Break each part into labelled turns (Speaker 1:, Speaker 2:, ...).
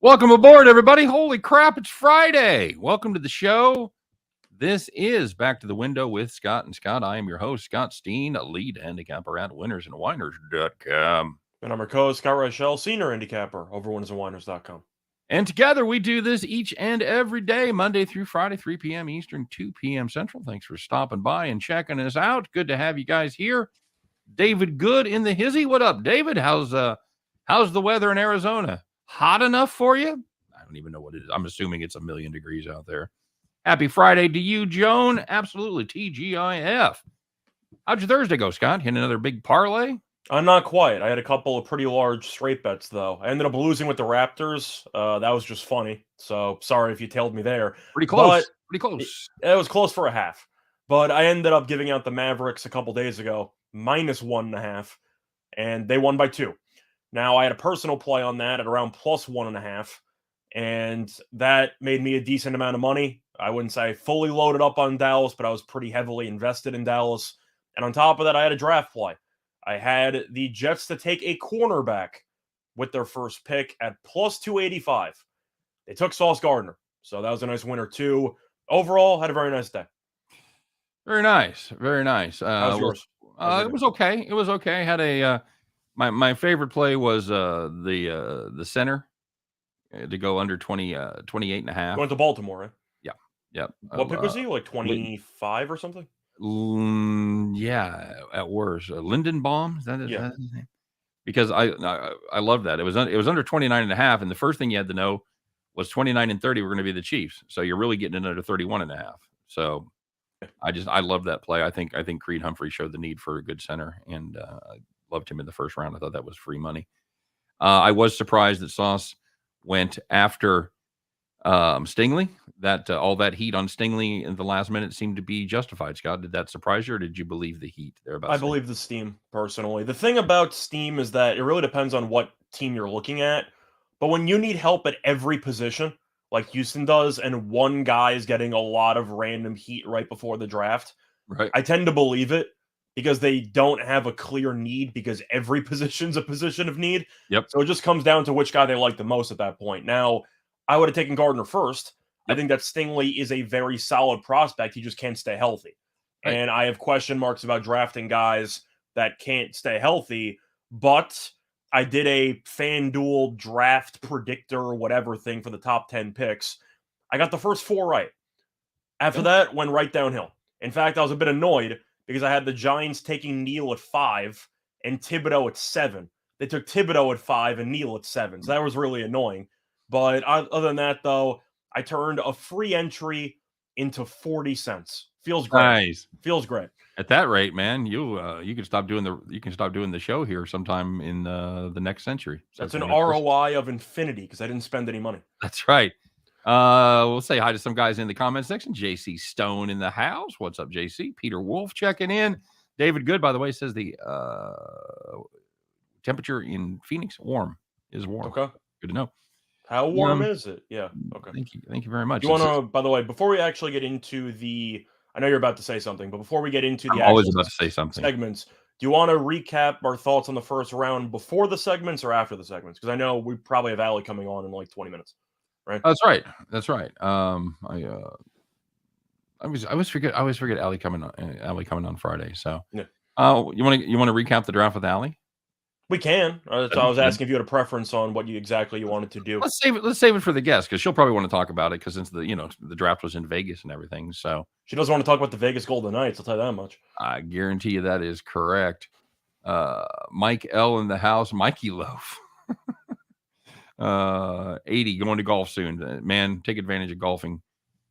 Speaker 1: Welcome aboard, everybody. Holy crap, it's Friday. Welcome to the show. This is Back to the Window with Scott and Scott. I am your host, Scott Steen, a lead handicapper at winnersandwhiners.com.
Speaker 2: And I'm your co-host, Scott Reichel, senior handicapper over winnersandwhiners.com.
Speaker 1: And together we do this each and every day, Monday through Friday, 3 p.m. Eastern, 2 p.m. Central. Thanks for stopping by and checking us out. Good to have you guys here. David Good in the hizzy. What up, David? How's the weather in Arizona? Hot enough for you? I don't even know what it is. I'm assuming it's 1,000,000 degrees out there. Happy Friday to you, Joan. Absolutely. TGIF. How'd your Thursday go, Scott? Hit another big parlay?
Speaker 2: I'm not quite. I had a couple of pretty large straight bets, though. I ended up losing with the Raptors. That was just funny. So sorry if you tailed me there.
Speaker 1: Pretty close. Pretty close.
Speaker 2: It was close for a half. But I ended up giving out the Mavericks a couple days ago, -1.5, and they won by 2. Now, I had a personal play on that at around +1.5, and that made me a decent amount of money. I wouldn't say fully loaded up on Dallas, but I was pretty heavily invested in Dallas. And on top of that, I had a draft play. I had the Jets to take a cornerback with their first pick at +285. They took Sauce Gardner, so that was a nice winner too. Overall, had a very nice day.
Speaker 1: Very nice. Very nice.
Speaker 2: How's yours?
Speaker 1: It was okay. It was okay. I had a my favorite play was the center to go under 28.5.
Speaker 2: Went to Baltimore, right?
Speaker 1: Yep.
Speaker 2: What pick was he? Like 25 or something?
Speaker 1: Yeah, at worst. Lindenbaum, is that his
Speaker 2: Yeah.
Speaker 1: name? Because I love that. It was under 29.5, and the first thing you had to know was 29 and 30 were going to be the Chiefs. So you're really getting it under 31.5. So I love that play. I think Creed Humphrey showed the need for a good center, and I loved him in the first round. I thought that was free money. I was surprised that Sauce went after Stingley. That all that heat on Stingley in the last minute seemed to be justified. Scott, did that surprise you, or did you believe the heat there?
Speaker 2: I believe the steam, personally. The thing about steam is that it really depends on what team you're looking at. But when you need help at every position, like Houston does, and one guy is getting a lot of random heat right before the draft,
Speaker 1: right?
Speaker 2: I tend to believe it because they don't have a clear need because every position's a position of need.
Speaker 1: Yep.
Speaker 2: So it just comes down to which guy they like the most at that point. Now, I would have taken Gardner first. I think that Stingley is a very solid prospect. He just can't stay healthy.
Speaker 1: Right.
Speaker 2: And I have question marks about drafting guys that can't stay healthy. But I did a FanDuel draft predictor or whatever thing for the top 10 picks. I got the first 4 right. After that, went right downhill. In fact, I was a bit annoyed because I had the Giants taking Neal at 5 and Thibodeau at 7. They took Thibodeau at 5 and Neal at 7. So that was really annoying. But other than that, though, I turned a free entry into 40 cents. Feels great.
Speaker 1: Nice.
Speaker 2: Feels great.
Speaker 1: At that rate, man, you can stop doing the show here sometime in the next century. So
Speaker 2: that's an ROI of infinity because I didn't spend any money.
Speaker 1: That's right. We'll say hi to some guys in the comment section. JC Stone in the house. What's up, JC? Peter Wolf checking in. David Good, by the way, says the temperature in Phoenix is warm.
Speaker 2: Okay.
Speaker 1: Good to know.
Speaker 2: How warm is it? Yeah. Okay.
Speaker 1: Thank you very much.
Speaker 2: You want to, by the way, before we actually get into I know you're about to say something, but before we get into
Speaker 1: I'm always about to say something.
Speaker 2: Segments, do you want to recap our thoughts on the first round before the segments or after the segments? Because I know we probably have Allie coming on in like 20 minutes, right?
Speaker 1: That's right. I always forget Allie coming on Friday. So
Speaker 2: yeah.
Speaker 1: You want to recap the draft with Allie?
Speaker 2: We can. So I was asking if you had a preference on what you wanted to do.
Speaker 1: Let's save it for the guest because she'll probably want to talk about it because since the draft was in Vegas and everything. So
Speaker 2: she doesn't want to talk about the Vegas Golden Knights. I'll tell you that much.
Speaker 1: I guarantee you that is correct. Mike L in the house. Mikey Loaf. 80 going to golf soon. Man, take advantage of golfing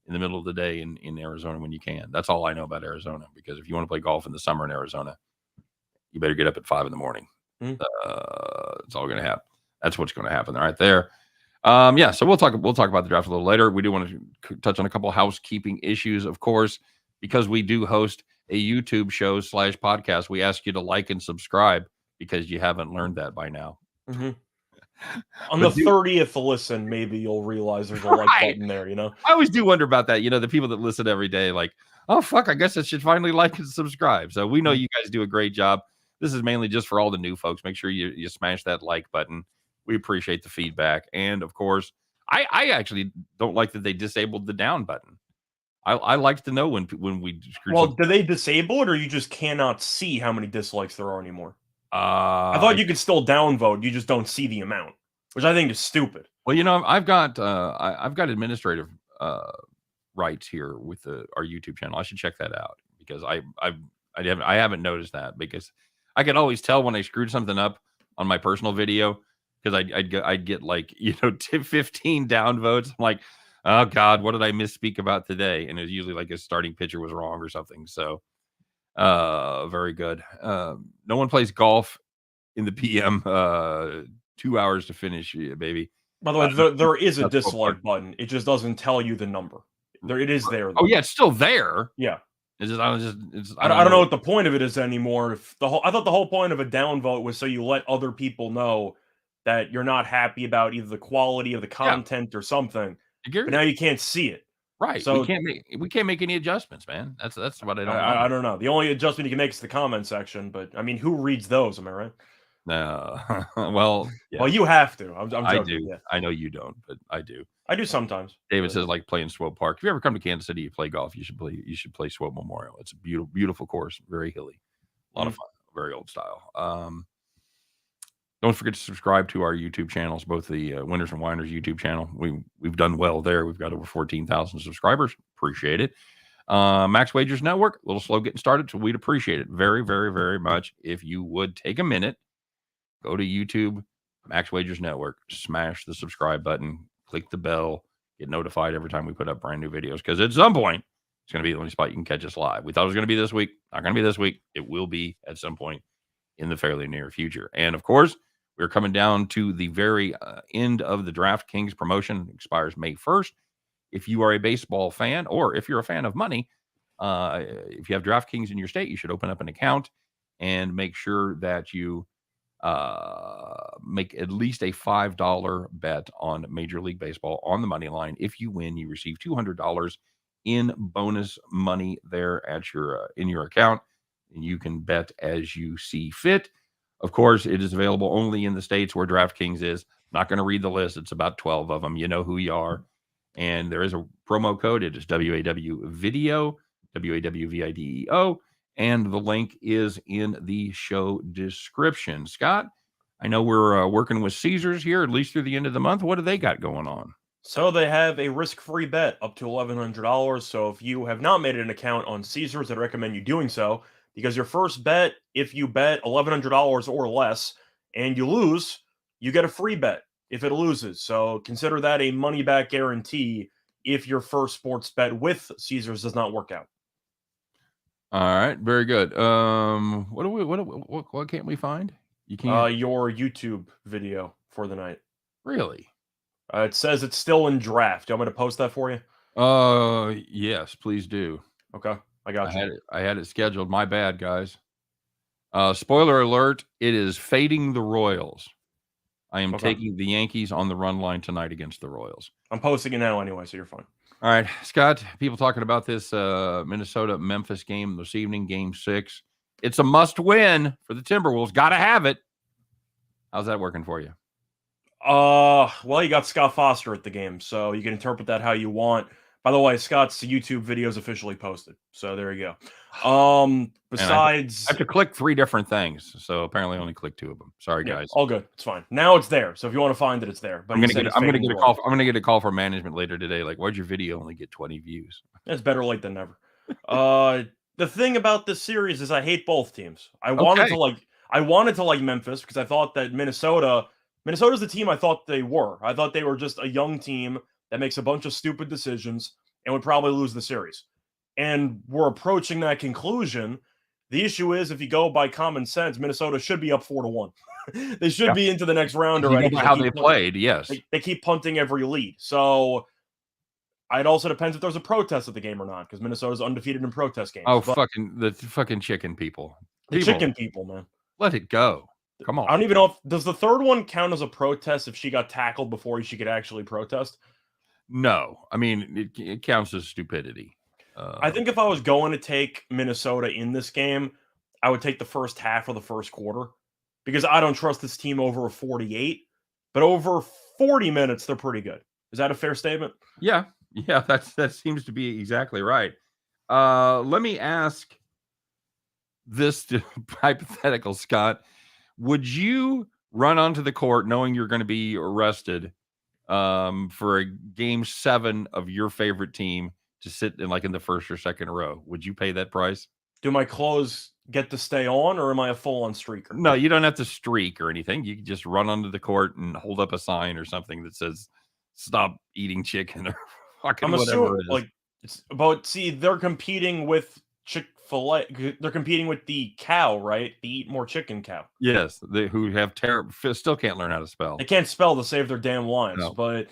Speaker 1: in the middle of the day in Arizona when you can. That's all I know about Arizona because if you want to play golf in the summer in Arizona, you better get up at 5 a.m. It's all going to happen. That's what's going to happen right there. So we'll talk about the draft a little later. We do want to touch on a couple housekeeping issues, of course, because we do host a YouTube show / podcast. We ask you to like and subscribe because you haven't learned that by now.
Speaker 2: Mm-hmm. On the 30th listen, maybe you'll realize there's a like button there, I
Speaker 1: always do wonder about that. The people that listen every day, like, oh, fuck, I guess I should finally like and subscribe. So we know you guys do a great job. This is mainly just for all the new folks. Make sure you smash that like button. We appreciate the feedback. And, of course, I actually don't like that they disabled the down button. I like to know when we screw.
Speaker 2: Well, do they disable it, or you just cannot see how many dislikes there are anymore? I
Speaker 1: I
Speaker 2: thought you could still downvote. You just don't see the amount, which I think is stupid.
Speaker 1: Well, I've got I've got administrative rights here with our YouTube channel. I should check that out because I haven't noticed that, because I can always tell when I screwed something up on my personal video, because I'd get like 15 downvotes. I'm like, oh God, what did I misspeak about today? And it was usually like a starting pitcher was wrong or something. So very good. No one plays golf in the PM. 2 hours to finish, baby.
Speaker 2: By the way, there is a
Speaker 1: That's so fun.
Speaker 2: dislike button. It just doesn't tell you the number. It is there.
Speaker 1: Oh yeah, it's still there.
Speaker 2: Yeah.
Speaker 1: It's just
Speaker 2: I don't know what the point of it is anymore. I thought the whole point of a downvote was so you let other people know that you're not happy about either the quality of the content or something. But now you can't see it.
Speaker 1: Right.
Speaker 2: So
Speaker 1: we can't make any adjustments, man. That's what I don't
Speaker 2: I don't know. The only adjustment you can make is the comment section, but I mean, who reads those? Am I right?
Speaker 1: No. Well, yeah.
Speaker 2: Well, you have to. I'm joking.
Speaker 1: I do.
Speaker 2: Yeah.
Speaker 1: I know you don't, but I do.
Speaker 2: I do sometimes.
Speaker 1: David says like playing Swope Park. If you ever come to Kansas City, you play golf, you should play Swope Memorial. It's a beautiful course, very hilly, a lot of fun, very old style. Don't forget to subscribe to our YouTube channels, both the Whiners and Whiners YouTube channel. We've done well there. We've got over 14,000 subscribers. Appreciate it. Max Wagers Network, a little slow getting started, so we'd appreciate it very, very, very much if you would take a minute, go to YouTube, Max Wagers Network, smash the subscribe button, click the bell, get notified every time we put up brand new videos, because at some point, it's going to be the only spot you can catch us live. We thought it was going to be this week. Not going to be this week. It will be at some point in the fairly near future. And of course, we're coming down to the very end of the DraftKings promotion. It expires May 1st. If you are a baseball fan, or if you're a fan of money, if you have DraftKings in your state, you should open up an account and make sure that you make at least a $5 bet on Major League Baseball on the money line. If you win, you receive $200 in bonus money there at your in your account, and you can bet as you see fit. Of course, it is available only in the states where DraftKings is. Not going to read the list. It's about 12 of them. You know who you are. And there is a promo code. It is WAW Video, WAWVIDEO. And the link is in the show description. Scott, I know we're working with Caesars here, at least through the end of the month. What do they got going on?
Speaker 2: So they have a risk-free bet up to $1,100. So if you have not made an account on Caesars, I'd recommend you doing so, because your first bet, if you bet $1,100 or less and you lose, you get a free bet if it loses. So consider that a money-back guarantee if your first sports bet with Caesars does not work out.
Speaker 1: All right, very good. What can't we find? You can't.
Speaker 2: Your YouTube video for the night.
Speaker 1: Really?
Speaker 2: It says it's still in draft. Do you want me to post that for you?
Speaker 1: Yes, please do.
Speaker 2: Okay, I got you.
Speaker 1: I had it scheduled. My bad, guys. Spoiler alert, it is fading the Royals. I am taking the Yankees on the run line tonight against the Royals.
Speaker 2: I'm posting it now anyway, so you're fine.
Speaker 1: All right, Scott, people talking about this Minnesota-Memphis game this evening, Game 6. It's a must-win for the Timberwolves. Got to have it. How's that working for you?
Speaker 2: Well, you got Scott Foster at the game, so you can interpret that how you want. By the way, Scott's YouTube video is officially posted, so there you go. Besides,
Speaker 1: I have to click 3 different things, so apparently I only clicked 2 of them. Sorry, guys.
Speaker 2: All good. It's fine. Now it's there, so if you want to find it, it's there. But
Speaker 1: I'm gonna get a call. I'm gonna get a call from management later today. Like, why'd your video only get 20 views?
Speaker 2: It's better late than never. The thing about this series is I hate both teams. I wanted to like Memphis because I thought that Minnesota's the team I thought they were. I thought they were just a young team that makes a bunch of stupid decisions and would probably lose the series. And we're approaching that conclusion. The issue is, if you go by common sense, Minnesota should be up 4-1. They should be into the next round already.
Speaker 1: How they played, yes.
Speaker 2: They keep punting every lead. So it also depends if there's a protest at the game or not, because Minnesota's undefeated in protest games.
Speaker 1: Oh, the fucking chicken people.
Speaker 2: Chicken people, man.
Speaker 1: Let it go. Come on.
Speaker 2: I don't even know does the third one count as a protest if she got tackled before she could actually protest?
Speaker 1: No. I mean, it counts as stupidity.
Speaker 2: I think if I was going to take Minnesota in this game, I would take the first half of the first quarter, because I don't trust this team over a 48, but over 40 minutes, they're pretty good. Is that a fair statement?
Speaker 1: Yeah. Yeah, that seems to be exactly right. Let me ask this hypothetical, Scott. Would you run onto the court knowing you're going to be arrested for a game 7 of your favorite team to sit in the first or second row? Would you pay that price?
Speaker 2: Do my clothes get to stay on, or am I a full-on streaker?
Speaker 1: No, you don't have to streak or anything. You can just run onto the court and hold up a sign or something that says "Stop eating chicken" or fucking
Speaker 2: I'm
Speaker 1: whatever
Speaker 2: assuming,
Speaker 1: it is.
Speaker 2: like, it's about. See, they're competing with Chick-fil-A. They're competing with the cow, right? The Eat More Chicken cow.
Speaker 1: Yes, they who have terrible still can't learn how to spell.
Speaker 2: They can't spell to save their damn lives.
Speaker 1: No.
Speaker 2: But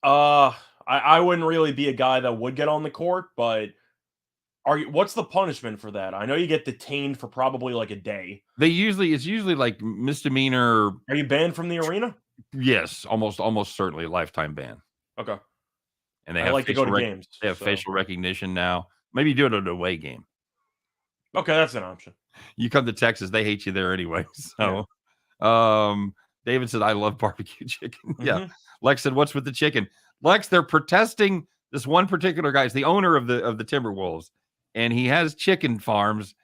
Speaker 2: I wouldn't really be a guy that would get on the court. But what's the punishment for that? I know you get detained for probably like a day.
Speaker 1: It's usually like misdemeanor.
Speaker 2: Are you banned from the arena?
Speaker 1: Yes, almost certainly a lifetime ban.
Speaker 2: Okay.
Speaker 1: And they
Speaker 2: I
Speaker 1: have
Speaker 2: like to go to games.
Speaker 1: They have
Speaker 2: So.
Speaker 1: facial recognition now. Maybe do it at an away game.
Speaker 2: Okay, that's an option.
Speaker 1: You come to Texas, they hate you there anyway. So, David said, "I love barbecue chicken." Yeah.
Speaker 2: Mhm.
Speaker 1: Lex said, "What's with the chicken?" Lex, they're protesting this one particular guy. He's the owner of the Timberwolves, and he has chicken farms.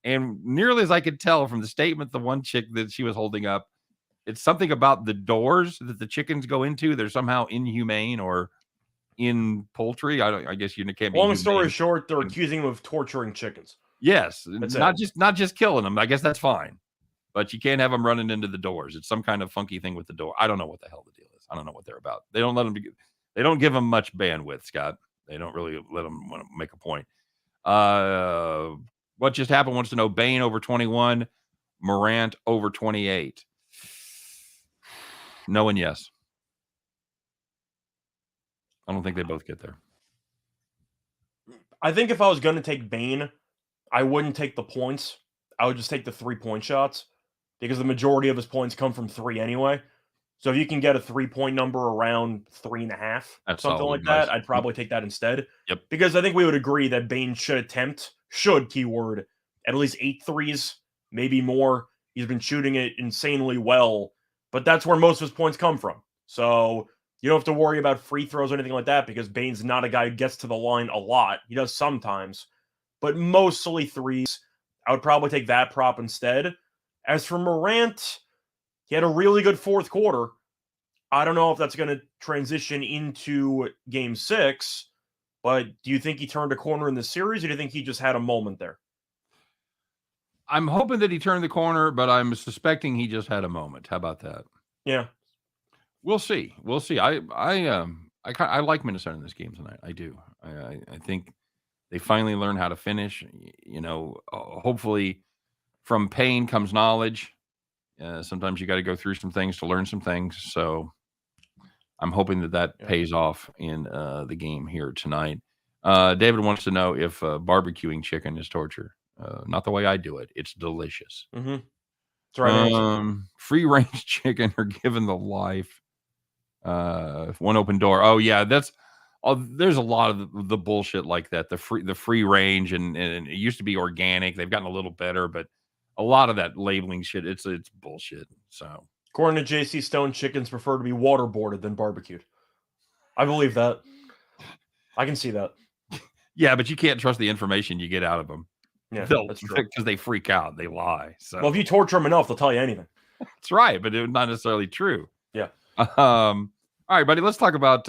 Speaker 1: And nearly as I could tell from the statement, the one chick that she was holding up, it's something about the doors that the chickens go into. They're somehow inhumane or in poultry. I guess you can't be.
Speaker 2: Long story
Speaker 1: humane.
Speaker 2: short, they're accusing him of torturing chickens.
Speaker 1: Yes,
Speaker 2: That's
Speaker 1: not just killing them. I guess that's fine, but you can't have them running into the doors. It's some kind of funky thing with the door. I don't know what the hell the deal is. I don't know what they're about. They don't let them. They don't give them much bandwidth, Scott. They don't really let them want to make a point. What just happened? Wants to know Bain over 21, Morant over 28. No and yes. I don't think they both get there.
Speaker 2: I think if I was going to take Bane, I wouldn't take the points. I would just take the 3-point shots because the majority of his points come from 3 anyway. So if you can get a 3-point number around 3.5,
Speaker 1: That's
Speaker 2: something
Speaker 1: solid
Speaker 2: like
Speaker 1: advice.
Speaker 2: that, I'd probably take that instead.
Speaker 1: Yep.
Speaker 2: Because I think we would agree that Bane should keyword, at least 8 threes, maybe more. He's been shooting it insanely well, but that's where most of his points come from. So you don't have to worry about free throws or anything like that because Bane's not a guy who gets to the line a lot. He does sometimes, but mostly threes. I would probably take that prop instead. As for Morant, he had a really good fourth quarter. I don't know if that's going to transition into game 6, but do you think he turned a corner in the series, or do you think he just had a moment there?
Speaker 1: I'm hoping that he turned the corner, but I'm suspecting he just had a moment. How about that?
Speaker 2: Yeah.
Speaker 1: We'll see. We'll see. I like Minnesota in this game tonight. I do. I think they finally learn how to finish. Hopefully from pain comes knowledge. Sometimes you got to go through some things to learn some things. So I'm hoping that pays off in the game here tonight. David wants to know if barbecuing chicken is torture. Not the way I do it. It's delicious.
Speaker 2: Mm-hmm. That's right.
Speaker 1: Free range chicken are given the life. One open door. Oh yeah, there's a lot of the bullshit like that. The free range and it used to be organic. They've gotten a little better, but a lot of that labeling shit, it's bullshit. So
Speaker 2: according to JC Stone, chickens prefer to be waterboarded than barbecued. I believe that. I can see that.
Speaker 1: Yeah, but you can't trust the information you get out of them.
Speaker 2: Yeah, that's true.
Speaker 1: Because they freak out. They lie. So
Speaker 2: well, if you torture them enough, they'll tell you anything.
Speaker 1: That's right, but it's not necessarily true.
Speaker 2: Yeah.
Speaker 1: All right, buddy. Let's talk about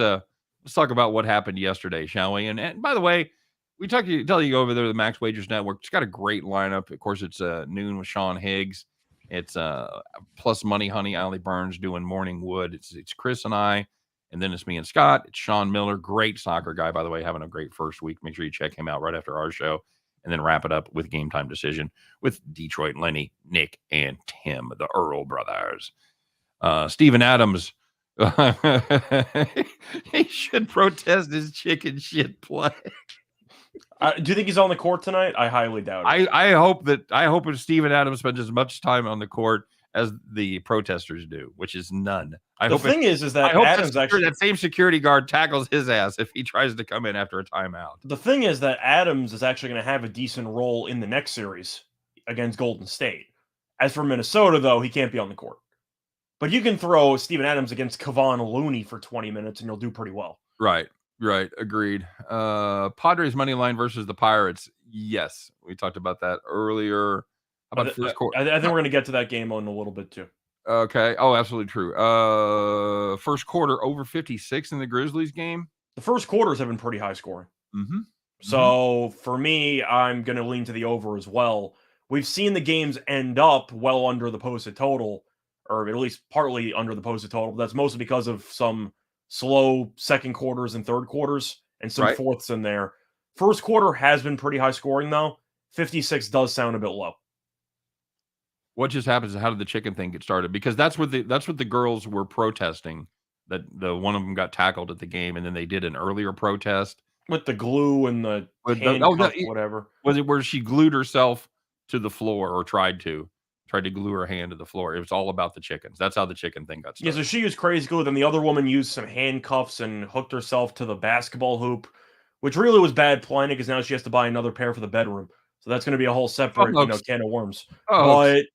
Speaker 1: what happened yesterday, shall we? And by the way, we tell you over there the Max Wagers Network. It's got a great lineup. Of course, it's noon with Sean Higgs. It's plus Money Honey, Allie Burns doing Morning Wood. It's Chris and I, and then it's me and Scott. It's Sean Miller, great soccer guy, by the way, having a great first week. Make sure you check him out right after our show, and then wrap it up with Game Time Decision with Detroit Lenny, Nick, and Tim, the Earl brothers. Steven Adams. He should protest his chicken shit play.
Speaker 2: Do you think he's on the court tonight? I highly doubt it.
Speaker 1: I hope that Steven Adams spends as much time on the court as the protesters do, which is none.
Speaker 2: The thing is that Adams
Speaker 1: that same security guard tackles his ass if he tries to come in after a timeout.
Speaker 2: The thing is that Adams is actually going to have a decent role in the next series against Golden State. As for Minnesota, though, he can't be on the court. But you can throw Steven Adams against Kevon Looney for 20 minutes and you'll do pretty well.
Speaker 1: Right. Agreed. Padres money line versus the Pirates. Yes, we talked about that earlier. How about first quarter?
Speaker 2: I think we're going to get to that game in a little bit too.
Speaker 1: Okay. Oh, absolutely true. First quarter over 56 in the Grizzlies game.
Speaker 2: The first quarters have been pretty high scoring.
Speaker 1: Mm-hmm.
Speaker 2: So for me, I'm going to lean to the over as well. We've seen the games end up well under the posted total, or at least partly under the posted total. That's mostly because of some slow second quarters and third quarters and some fourths in there. First quarter has been pretty high scoring, though. 56 does sound a bit low.
Speaker 1: What just happens is how did the chicken thing get started? Because that's what the girls were protesting, that the one of them got tackled at the game, and then they did an earlier protest.
Speaker 2: With the glue and the whatever.
Speaker 1: Was it where she glued herself to the floor or tried to glue her hand to the floor? It was all about the chickens. That's how the chicken thing got started.
Speaker 2: Yeah, so she used crazy glue. Then the other woman used some handcuffs and hooked herself to the basketball hoop, which really was bad planning because now she has to buy another pair for the bedroom. So that's going to be a whole separate can of worms. But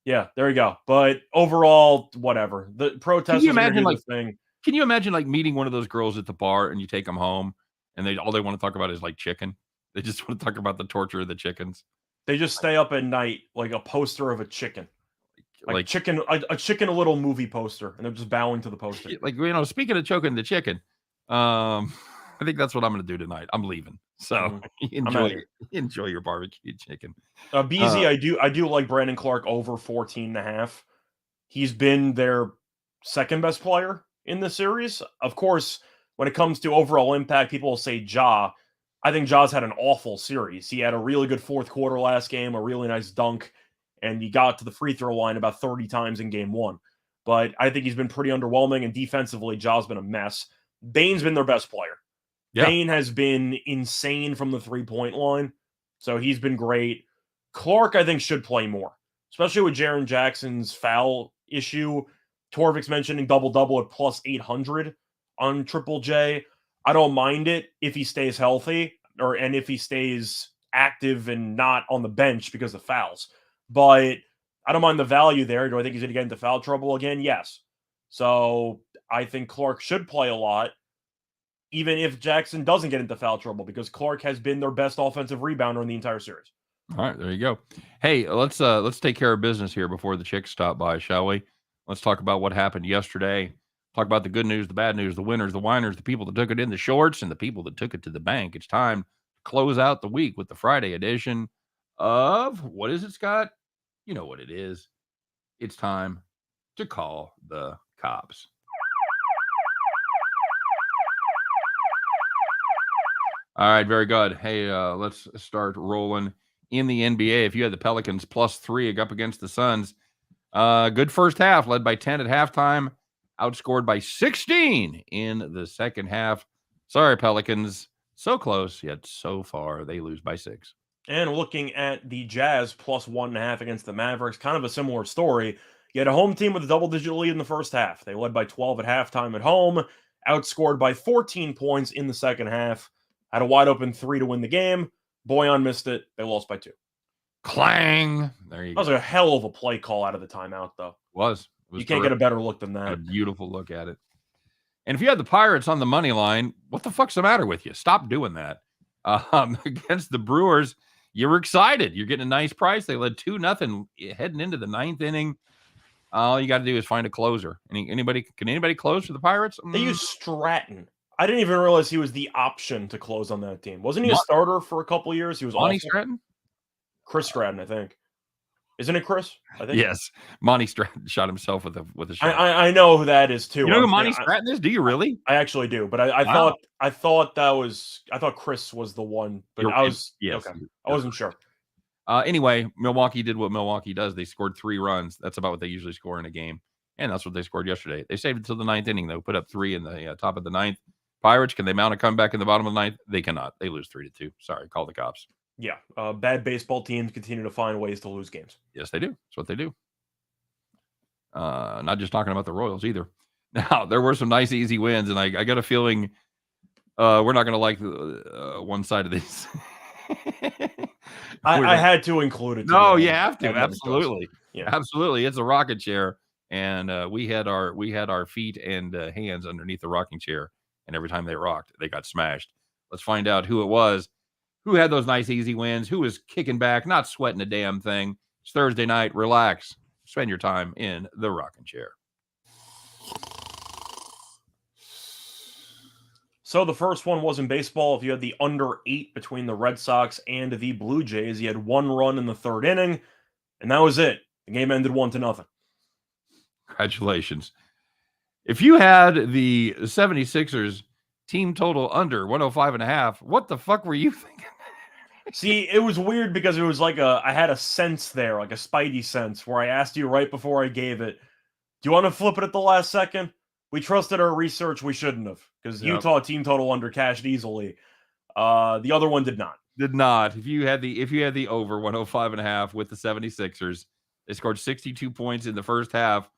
Speaker 2: yeah, there you go. But overall, whatever. The protesters are going to do the thing.
Speaker 1: Can you imagine meeting one of those girls at the bar and you take them home and all they want to talk about is chicken? They just want to talk about the torture of the chickens.
Speaker 2: They just stay up at night like a poster of a chicken. Like chicken, a chicken, a little movie poster, and they're just bowing to the poster.
Speaker 1: Speaking of choking the chicken, I think that's what I'm going to do tonight. I'm leaving, so enjoy your barbecue chicken.
Speaker 2: BZ, I do like Brandon Clark over 14.5. He's been their second best player in the series. Of course, when it comes to overall impact, people will say Ja. I think Ja's had an awful series. He had a really good fourth quarter last game, a really nice dunk, and he got to the free throw line about 30 times in game one. But I think he's been pretty underwhelming, and defensively, Ja's been a mess. Bane's been their best player. Yeah. Bane has been insane from the three-point line, so he's been great. Clark, I think, should play more, especially with Jaren Jackson's foul issue. Torvik's mentioning double-double at plus 800 on Triple J. I don't mind it if he stays healthy and if he stays active and not on the bench because of fouls. But I don't mind the value there. Do I think he's going to get into foul trouble again? Yes. So I think Clark should play a lot, even if Jackson doesn't get into foul trouble, because Clark has been their best offensive rebounder in the entire series.
Speaker 1: All right, there you go. Hey, let's take care of business here before the chicks stop by, shall we? Let's talk about what happened yesterday. Talk about the good news, the bad news, the winners, the whiners, the people that took it in the shorts, and the people that took it to the bank. It's time to close out the week with the Friday edition of, what is it, Scott? You know what it is. It's time to call the cops. All right, very good. Hey, let's start rolling in the NBA. If you had the Pelicans +3 up against the Suns, good first half, led by 10 at halftime. Outscored by 16 in the second half. Sorry, Pelicans. So close, yet so far. They lose by 6.
Speaker 2: And looking at the Jazz +1.5 against the Mavericks, kind of a similar story. You had a home team with a double-digit lead in the first half. They led by 12 at halftime at home. Outscored by 14 points in the second half. Had a wide-open 3 to win the game. Boyan missed it. They lost by 2.
Speaker 1: Clang. There you go.
Speaker 2: That was a hell of a play call out of the timeout, though. You can't get a better look than that.
Speaker 1: A beautiful look at it. And if you had the Pirates on the money line, what the fuck's the matter with you? Stop doing that. Against the Brewers, you were excited. You're getting a nice price. They led 2-0 heading into the 9th inning. All you got to do is find a closer. Can anybody close for the Pirates?
Speaker 2: They used Stratton. I didn't even realize he was the option to close on that team. Wasn't he a starter for a couple of years? He was
Speaker 1: Monty Stratton?
Speaker 2: Chris Stratton, I think. Isn't it Chris? I think.
Speaker 1: Yes. Monty Stratton shot himself with a shot.
Speaker 2: I know who that is too.
Speaker 1: You know who Monty Stratton is? Do you really?
Speaker 2: I actually do, but I thought Chris was the one, but
Speaker 1: yes.
Speaker 2: Okay. I wasn't sure.
Speaker 1: Anyway, Milwaukee did what Milwaukee does. They scored 3 runs. That's about what they usually score in a game. And that's what they scored yesterday. They saved it till the 9th inning, though. Put up 3 in the top of the 9th. Pirates, can they mount a comeback in the bottom of the 9th? They cannot. They lose 3-2. Sorry, call the cops.
Speaker 2: Yeah, bad baseball teams continue to find ways to lose games.
Speaker 1: Yes, they do. That's what they do. Not just talking about the Royals either. Now, there were some nice, easy wins, and I got a feeling we're not going to like one side of this.
Speaker 2: I had to include it.
Speaker 1: No, you have to. Absolutely. Yeah. Absolutely. It's a rocket chair. and we had our feet and hands underneath the rocking chair, and every time they rocked, they got smashed. Let's find out who it was, who had those nice easy wins, who was kicking back, not sweating a damn thing. It's Thursday night. Relax. Spend your time in the rocking chair.
Speaker 2: So the first one was in baseball. If you had the under 8 between the Red Sox and the Blue Jays, you had 1 run in the 3rd inning, and that was it. The game ended 1-0.
Speaker 1: Congratulations. If you had the 76ers team total under 105.5, what the fuck were you thinking?
Speaker 2: See, it was weird because it was like I had a sense there, like a spidey sense, where I asked you right before I gave it, do you want to flip it at the last second? We trusted our research. We shouldn't have, because Utah team total under cashed easily. The other one did not.
Speaker 1: Did not. If you had the over 105.5 with the 76ers, they scored 62 points in the first half,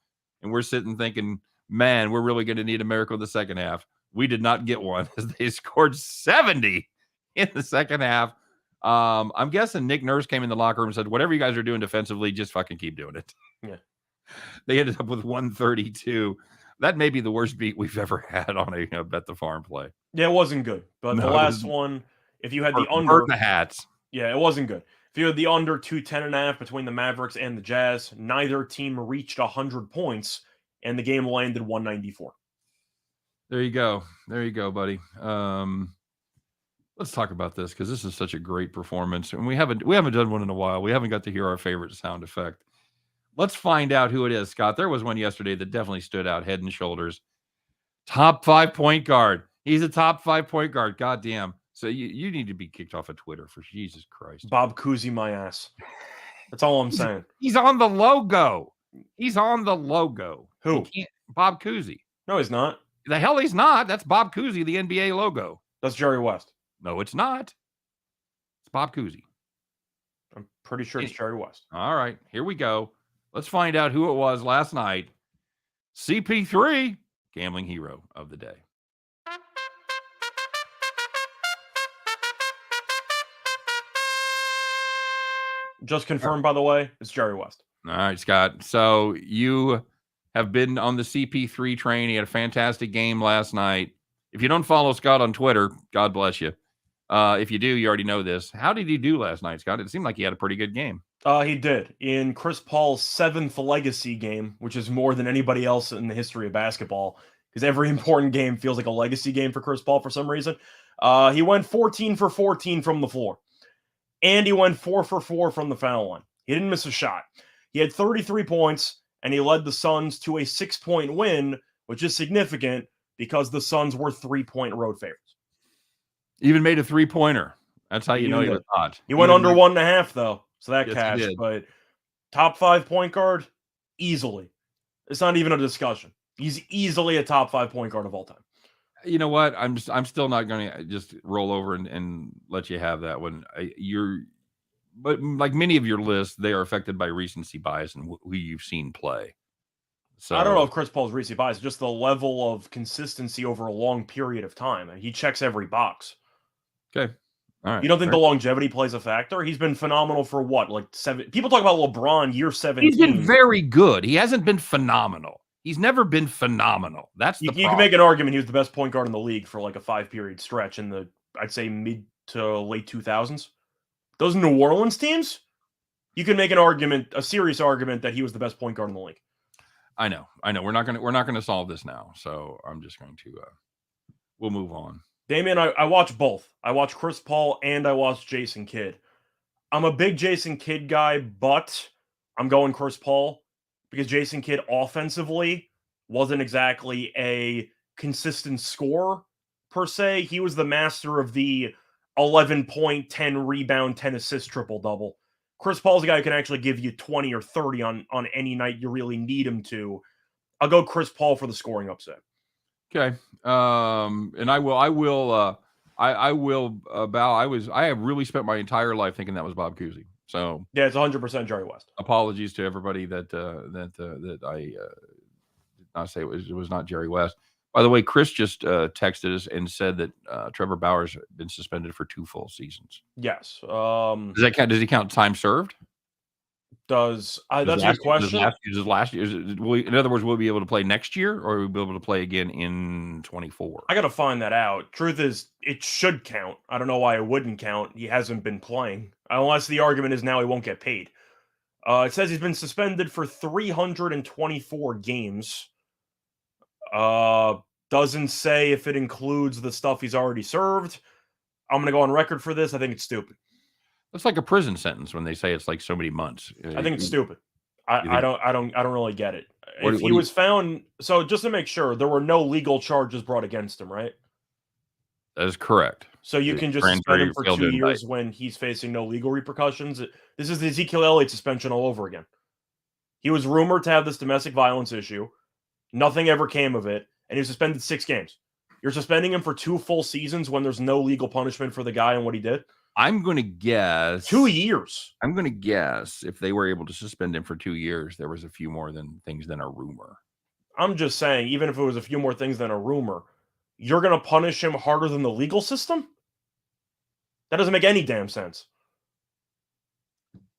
Speaker 1: and we're sitting thinking, man, we're really going to need a miracle in the second half. We did not get one, as they scored 70 in the second half. I'm guessing Nick Nurse came in the locker room and said, whatever you guys are doing defensively, just fucking keep doing it.
Speaker 2: Yeah.
Speaker 1: They ended up with 132. That may be the worst beat we've ever had on a Bet the Farm play.
Speaker 2: Yeah, it wasn't good. But the last one, if you had the under.
Speaker 1: Burn the hats.
Speaker 2: Yeah, it wasn't good. If you had the under 210.5 between the Mavericks and the Jazz, neither team reached 100 points, and the game landed 194.
Speaker 1: There you go. There you go, buddy. Let's talk about this, because this is such a great performance, and we haven't done one in a while. We haven't got to hear our favorite sound effect. Let's find out who it is, Scott. There was one yesterday that definitely stood out head and shoulders. Top 5 point guard. He's a top 5 point guard. God damn. So you need to be kicked off of Twitter, for Jesus Christ.
Speaker 2: Bob Cousy my ass. That's all I'm saying.
Speaker 1: He's on the logo. He's on the logo.
Speaker 2: Who?
Speaker 1: Bob Cousy.
Speaker 2: No, he's not.
Speaker 1: The hell he's not. That's Bob Cousy, the NBA logo.
Speaker 2: That's Jerry West.
Speaker 1: No, it's not. It's Bob Cousy.
Speaker 2: I'm pretty sure it's Jerry West.
Speaker 1: All right, here we go. Let's find out who it was last night. CP3, gambling hero of the day.
Speaker 2: Just confirmed, by the way, it's Jerry West.
Speaker 1: All right, Scott. So you have been on the CP3 train. He had a fantastic game last night. If you don't follow Scott on Twitter, God bless you. If you do, you already know this. How did he do last night, Scott? It seemed like he had a pretty good game.
Speaker 2: He did. In Chris Paul's 7th legacy game, which is more than anybody else in the history of basketball, because every important game feels like a legacy game for Chris Paul for some reason. He went 14 for 14 from the floor. And he went 4 for 4 from the foul line. He didn't miss a shot. He had 33 points, and he led the Suns to a 6-point win, which is significant because the Suns were 3-point road favorites.
Speaker 1: Even made a 3-pointer. That's how you know he was hot.
Speaker 2: He went under 1.5, though, so that
Speaker 1: Yes,
Speaker 2: cashed. But top 5 point guard, easily. It's not even a discussion. He's easily a top 5 point guard of all time.
Speaker 1: You know what? I'm still not going to just roll over and let you have that one. But like many of your lists, they are affected by recency bias and who you've seen play. So
Speaker 2: I don't know if Chris Paul's recency bias, just the level of consistency over a long period of time. He checks every box.
Speaker 1: Okay. All right.
Speaker 2: You don't think the longevity plays a factor? He's been phenomenal for what? Like 7. People talk about LeBron year 17.
Speaker 1: He's been very good. He hasn't been phenomenal. He's never been phenomenal. That's the problem.
Speaker 2: You can make an argument he was the best point guard in the league for like a 5-period stretch in the, I'd say, mid to late 2000s. Those New Orleans teams, you can make an argument, a serious argument, that he was the best point guard in the league.
Speaker 1: I know. We're not gonna solve this now. So I'm just going to we'll move on.
Speaker 2: Damian, I watch both. I watch Chris Paul and I watch Jason Kidd. I'm a big Jason Kidd guy, but I'm going Chris Paul because Jason Kidd offensively wasn't exactly a consistent scorer per se. He was the master of the 11 point, 10 rebound, 10 assist triple-double. Chris Paul's a guy who can actually give you 20 or 30 on any night you really need him to. I'll go Chris Paul for the scoring upset.
Speaker 1: Okay. And I will bow. I have really spent my entire life thinking that was Bob Cousy. So
Speaker 2: yeah, it's 100% Jerry West.
Speaker 1: Apologies to everybody that I did not say it was not Jerry West. By the way, Chris just texted us and said that Trevor Bauer's been suspended for 2 full seasons.
Speaker 2: Yes.
Speaker 1: Does he count time served?
Speaker 2: That's a good question.
Speaker 1: In other words, will we be able to play next year, or will we be able to play again in 24?
Speaker 2: I got to find that out. Truth is, it should count. I don't know why it wouldn't count. He hasn't been playing, unless the argument is now he won't get paid. It says he's been suspended for 324 games. Doesn't say if it includes the stuff he's already served. I'm going to go on record for this. I think it's stupid.
Speaker 1: It's like a prison sentence when they say it's like so many months.
Speaker 2: I think it's stupid. I don't really get it. If he was found, so just to make sure, there were no legal charges brought against him, right?
Speaker 1: That is correct.
Speaker 2: So you can just suspend him for 2 years when he's facing no legal repercussions. This is the Ezekiel Elliott suspension all over again. He was rumored to have this domestic violence issue. Nothing ever came of it, and he was suspended 6 games. You're suspending him for 2 full seasons when there's no legal punishment for the guy and what he did?
Speaker 1: I'm going to guess
Speaker 2: 2 years.
Speaker 1: I'm going to guess if they were able to suspend him for 2 years, there was a few more things than a rumor.
Speaker 2: I'm just saying, even if it was a few more things than a rumor, you're going to punish him harder than the legal system? That doesn't make any damn sense.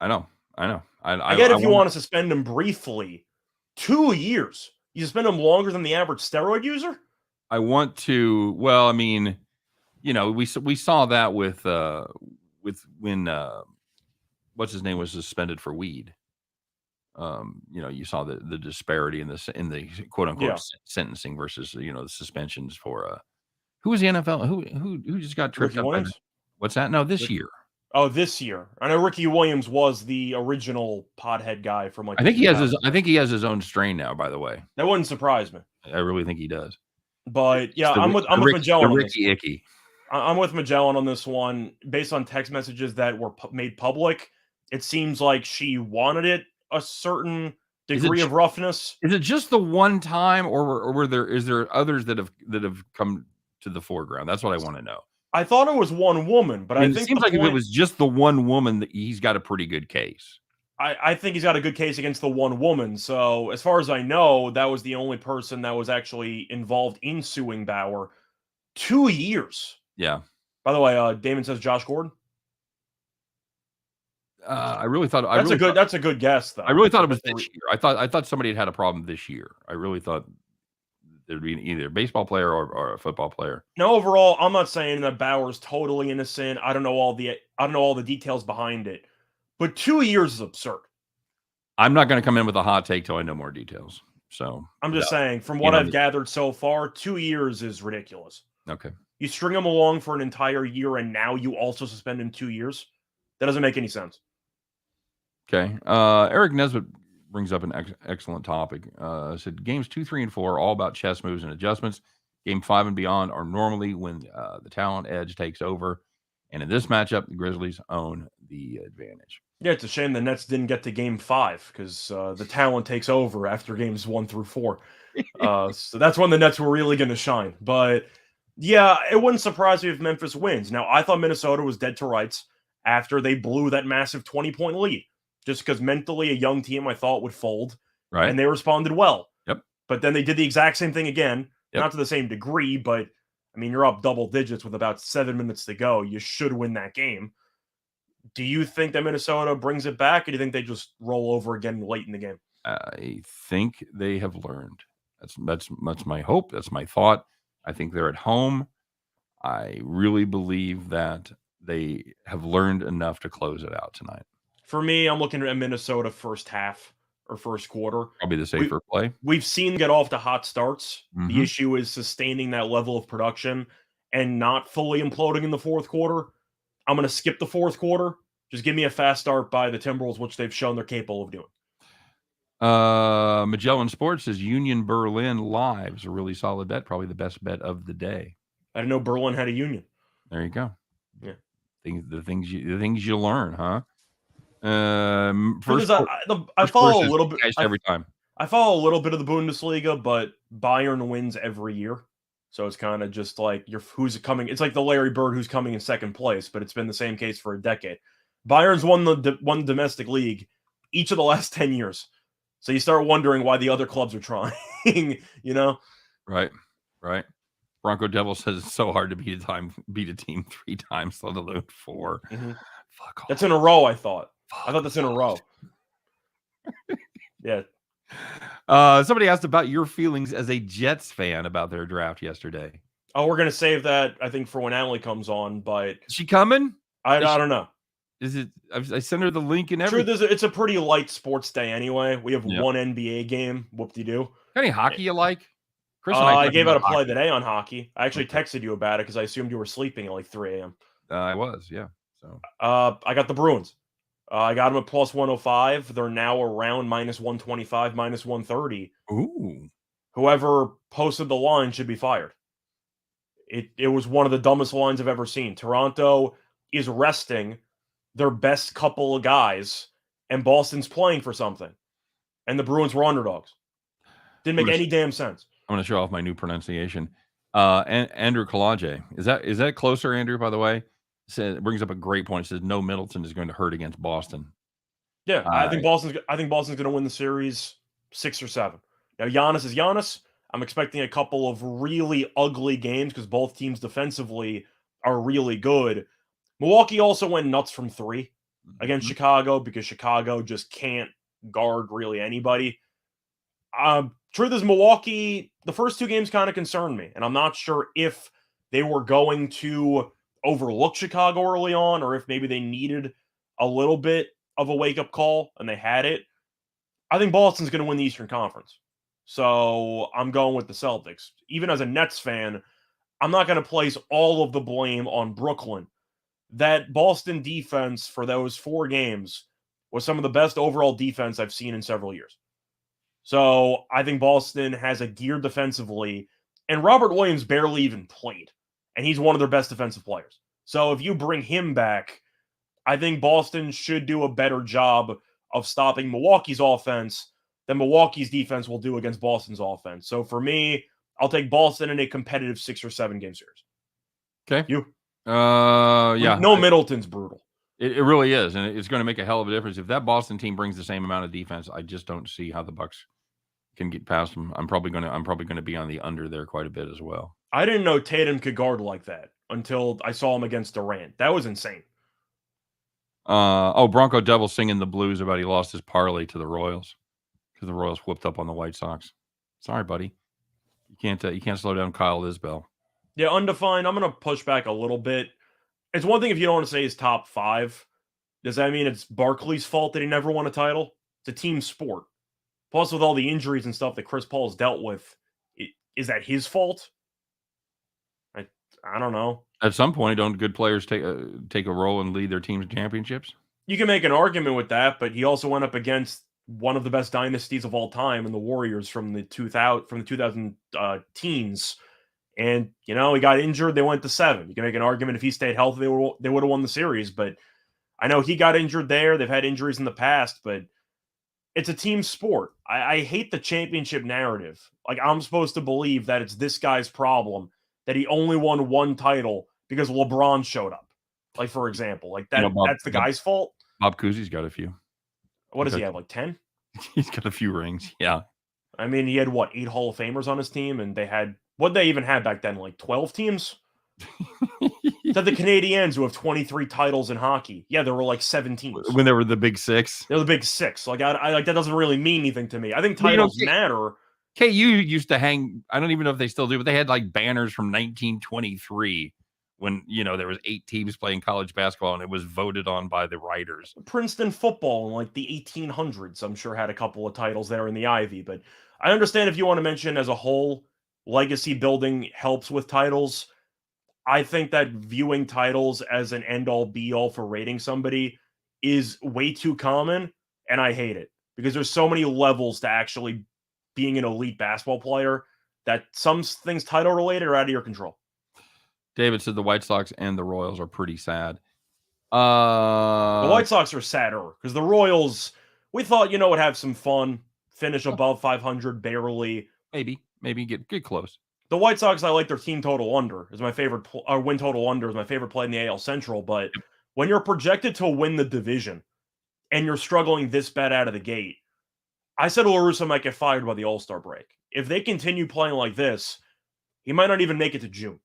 Speaker 1: I know.
Speaker 2: I get if you want to suspend him briefly. 2 years. You suspend him longer than the average steroid user?
Speaker 1: I want to. Well, I mean, we saw that with when what's his name was suspended for weed. You saw the disparity in the quote unquote sentencing versus the suspensions for who was the NFL who just got tripped up. What's that? No, this year.
Speaker 2: Oh, this year. I know Ricky Williams was the original pothead guy from like.
Speaker 1: I think he has his own strain now. By the way,
Speaker 2: that wouldn't surprise me.
Speaker 1: I really think he does.
Speaker 2: But yeah, I'm with Magellan.
Speaker 1: Ricky Icky.
Speaker 2: I'm with Magellan on this one. Based on text messages that were made public, it seems like she wanted it a certain degree of roughness.
Speaker 1: Is it just the one time, or is there others that have come to the foreground? That's what I want to know.
Speaker 2: I thought it was one woman, but I think
Speaker 1: it seems like if it was just the one woman, that he's got a pretty good case.
Speaker 2: I think he's got a good case against the one woman. So as far as I know, that was the only person that was actually involved in suing Bauer. 2 years.
Speaker 1: Yeah.
Speaker 2: By the way, Damon says Josh Gordon.
Speaker 1: I really thought
Speaker 2: that's a good guess, though.
Speaker 1: I really thought it was this year. I thought somebody had a problem this year. I really thought there'd be either a baseball player or a football player.
Speaker 2: No, overall, I'm not saying that Bauer's totally innocent. I don't know all the details behind it, but 2 years is absurd.
Speaker 1: I'm not going to come in with a hot take till I know more details. So
Speaker 2: I'm just saying, from what I've gathered so far, 2 years is ridiculous.
Speaker 1: Okay.
Speaker 2: You string him along for an entire year, and now you also suspend him 2 years? That doesn't make any sense.
Speaker 1: Okay. Eric Nesbitt brings up an excellent topic. Said games 2, 3, and 4 are all about chess moves and adjustments. Game 5 and beyond are normally when the talent edge takes over. And in this matchup, the Grizzlies own the advantage.
Speaker 2: Yeah, it's a shame the Nets didn't get to game 5 because the talent takes over after games 1 through 4. So that's when the Nets were really going to shine. But yeah, it wouldn't surprise me if Memphis wins. Now, I thought Minnesota was dead to rights after they blew that massive 20-point lead. Just because mentally a young team I thought would fold.
Speaker 1: Right.
Speaker 2: And they responded well.
Speaker 1: Yep.
Speaker 2: But then they did the exact same thing again. Yep. Not to the same degree, but I mean, you're up double digits with about 7 minutes to go. You should win that game. Do you think that Minnesota brings it back, or do you think they just roll over again late in the game?
Speaker 1: I think they have learned. That's my hope. That's my thought. I think they're at home. I really believe that they have learned enough to close it out tonight.
Speaker 2: For me, I'm looking at Minnesota first half or first quarter.
Speaker 1: Probably the safer play.
Speaker 2: We've seen get off to hot starts. Mm-hmm. The issue is sustaining that level of production and not fully imploding in the fourth quarter. I'm going to skip the fourth quarter. Just give me a fast start by the Timberwolves, which they've shown they're capable of doing.
Speaker 1: Magellan Sports says Union Berlin live is a really solid bet. Probably the best bet of the day.
Speaker 2: I didn't know Berlin had a union.
Speaker 1: There you go.
Speaker 2: Yeah.
Speaker 1: The things you learn, huh?
Speaker 2: First, I follow a little bit
Speaker 1: every time.
Speaker 2: I follow a little bit of the Bundesliga, but Bayern wins every year, so it's kind of just like who's coming. It's like the Larry Bird who's coming in second place, but it's been the same case for a decade. Bayern's won the domestic league each of the last 10 years, so you start wondering why the other clubs are trying.
Speaker 1: Right. Bronco Devil says it's so hard to beat a team 3 times, let alone 4.
Speaker 2: Mm-hmm.
Speaker 1: Fuck off.
Speaker 2: That's in a row. I thought that's in a row. Yeah.
Speaker 1: Somebody asked about your feelings as a Jets fan about their draft yesterday.
Speaker 2: Oh, we're gonna save that, I think, for when Emily comes on, but
Speaker 1: Is she coming?
Speaker 2: I don't know.
Speaker 1: Is it? I sent her the link and
Speaker 2: Truth
Speaker 1: everything.
Speaker 2: is, it's a pretty light sports day anyway. We have
Speaker 1: Yeah.
Speaker 2: one NBA game. Whoop-de-doo.
Speaker 1: Any hockey you like? Chris and I
Speaker 2: I
Speaker 1: talking
Speaker 2: gave out
Speaker 1: about
Speaker 2: a play
Speaker 1: hockey.
Speaker 2: today on hockey. I actually
Speaker 1: Okay.
Speaker 2: texted you about it because I assumed you were sleeping at like 3 a.m.
Speaker 1: I was, yeah. So
Speaker 2: I got the Bruins. I got them at plus 105. They're now around minus 125, minus 130.
Speaker 1: ooh.
Speaker 2: Whoever posted the line should be fired. It was one of the dumbest lines I've ever seen. Toronto is resting their best couple of guys, and Boston's playing for something. And the Bruins were underdogs. Didn't make any damn sense.
Speaker 1: I'm going to show off my new pronunciation. Andrew Kalage. Is that closer, Andrew, by the way? It brings up a great point. It says no Middleton is going to hurt against Boston.
Speaker 2: Yeah, I think Boston's going to win the series 6 or 7. Now Giannis is Giannis. I'm expecting a couple of really ugly games because both teams defensively are really good. Milwaukee also went nuts from 3 against Chicago because Chicago just can't guard really anybody. Truth is, Milwaukee, the first 2 games kind of concerned me, and I'm not sure if they were going to overlook Chicago early on or if maybe they needed a little bit of a wake-up call and they had it. I think Boston's going to win the Eastern Conference. So I'm going with the Celtics. Even as a Nets fan, I'm not going to place all of the blame on Brooklyn. That Boston defense for those 4 games was some of the best overall defense I've seen in several years. So I think Boston has a gear defensively, and Robert Williams barely even played, and he's one of their best defensive players. So if you bring him back, I think Boston should do a better job of stopping Milwaukee's offense than Milwaukee's defense will do against Boston's offense. So for me, I'll take Boston in a competitive 6 or 7 game series.
Speaker 1: Okay.
Speaker 2: You?
Speaker 1: Yeah.
Speaker 2: No, Middleton's brutal.
Speaker 1: It really is, and it's going to make a hell of a difference. If that Boston team brings the same amount of defense, I just don't see how the Bucks can get past them. I'm probably going to be on the under there quite a bit as well.
Speaker 2: I didn't know Tatum could guard like that until I saw him against Durant. That was insane.
Speaker 1: Bronco Devil singing the blues about he lost his parlay to the Royals because the Royals whooped up on the White Sox. Sorry, buddy. You can't slow down Kyle Isbell.
Speaker 2: Yeah, undefined. I'm going to push back a little bit. It's one thing if you don't want to say he's top 5. Does that mean it's Barkley's fault that he never won a title? It's a team sport. Plus, with all the injuries and stuff that Chris Paul's dealt with, is that his fault? I don't know.
Speaker 1: At some point, don't good players take a role and lead their teams to championships?
Speaker 2: You can make an argument with that, but he also went up against one of the best dynasties of all time in the Warriors from the 2000 teens. And, he got injured. They went to 7. You can make an argument if he stayed healthy, they would have won the series. But I know he got injured there. They've had injuries in the past, but it's a team sport. I hate the championship narrative. Like, I'm supposed to believe that it's this guy's problem, that he only won 1 title because LeBron showed up. Like, for example, like that, that's the guy's fault.
Speaker 1: Bob Cousy's got a few.
Speaker 2: What does he have, like 10?
Speaker 1: He's got a few rings, yeah.
Speaker 2: I mean, he had, 8 Hall of Famers on his team, and they had, what they even had back then, like 12 teams? To the Canadiens, who have 23 titles in hockey. Yeah, there were like 7 teams.
Speaker 1: When they were the Big 6.
Speaker 2: They're the Big 6. Like, I like that doesn't really mean anything to me. I think titles matter.
Speaker 1: KU used to hang, I don't even know if they still do, but they had like banners from 1923 when, there was 8 teams playing college basketball and it was voted on by the writers.
Speaker 2: Princeton football in like the 1800s, I'm sure, had a couple of titles there in the Ivy. But I understand if you want to mention as a whole, legacy building helps with titles. I think that viewing titles as an end-all be-all for rating somebody is way too common, and I hate it because there's so many levels to actually being an elite basketball player that some things title-related are out of your control.
Speaker 1: David said the White Sox and the Royals are pretty sad.
Speaker 2: The White Sox are sadder because the Royals, we thought, would have some fun, finish above 500 barely.
Speaker 1: Maybe get close.
Speaker 2: The White Sox, I like their team total under is my favorite, or win total under is my favorite play in the AL Central. But when you're projected to win the division and you're struggling this bad out of the gate, I said La Russa might get fired by the All-Star break. If they continue playing like this, he might not even make it to June.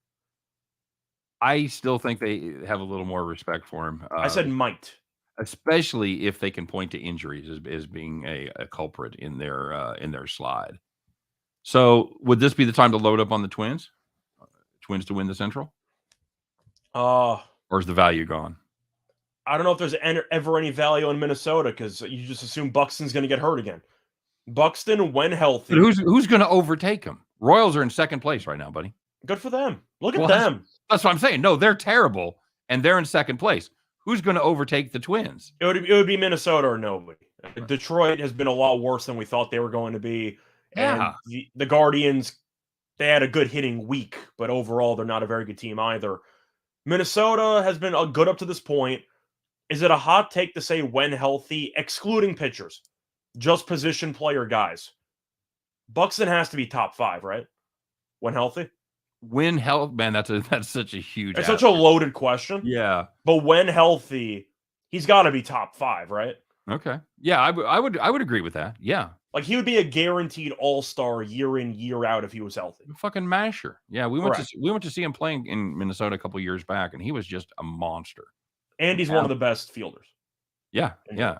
Speaker 1: I still think they have a little more respect for him.
Speaker 2: I said might.
Speaker 1: especially if they can point to injuries as being a culprit in their slide. So would this be the time to load up on the Twins? Twins to win the Central? Or is the value gone?
Speaker 2: I don't know if there's ever any value in Minnesota because you just assume Buxton's going to get hurt again. Buxton, when healthy.
Speaker 1: But who's going to overtake them? Royals are in second place right now, buddy.
Speaker 2: Good for them. Look at them.
Speaker 1: That's what I'm saying. No, they're terrible, and they're in second place. Who's going to overtake the Twins?
Speaker 2: It would be Minnesota or nobody. Right. Detroit has been a lot worse than we thought they were going to be.
Speaker 1: Yeah.
Speaker 2: And the Guardians, they had a good hitting week, but overall, they're not a very good team either. Minnesota has been good up to this point. Is it a hot take to say when healthy, excluding pitchers, just position player guys? Buxton has to be top 5, right? When healthy?
Speaker 1: When health, man, that's such a huge.
Speaker 2: It's such a loaded question.
Speaker 1: Yeah,
Speaker 2: but when healthy, he's got to be top 5, right?
Speaker 1: Okay. Yeah, I would agree with that. Yeah,
Speaker 2: like he would be a guaranteed all-star year in, year out if he was healthy.
Speaker 1: Fucking masher. Yeah, we went to see him playing in Minnesota a couple years back, and he was just a monster.
Speaker 2: And he's one of the best fielders.
Speaker 1: Yeah, yeah.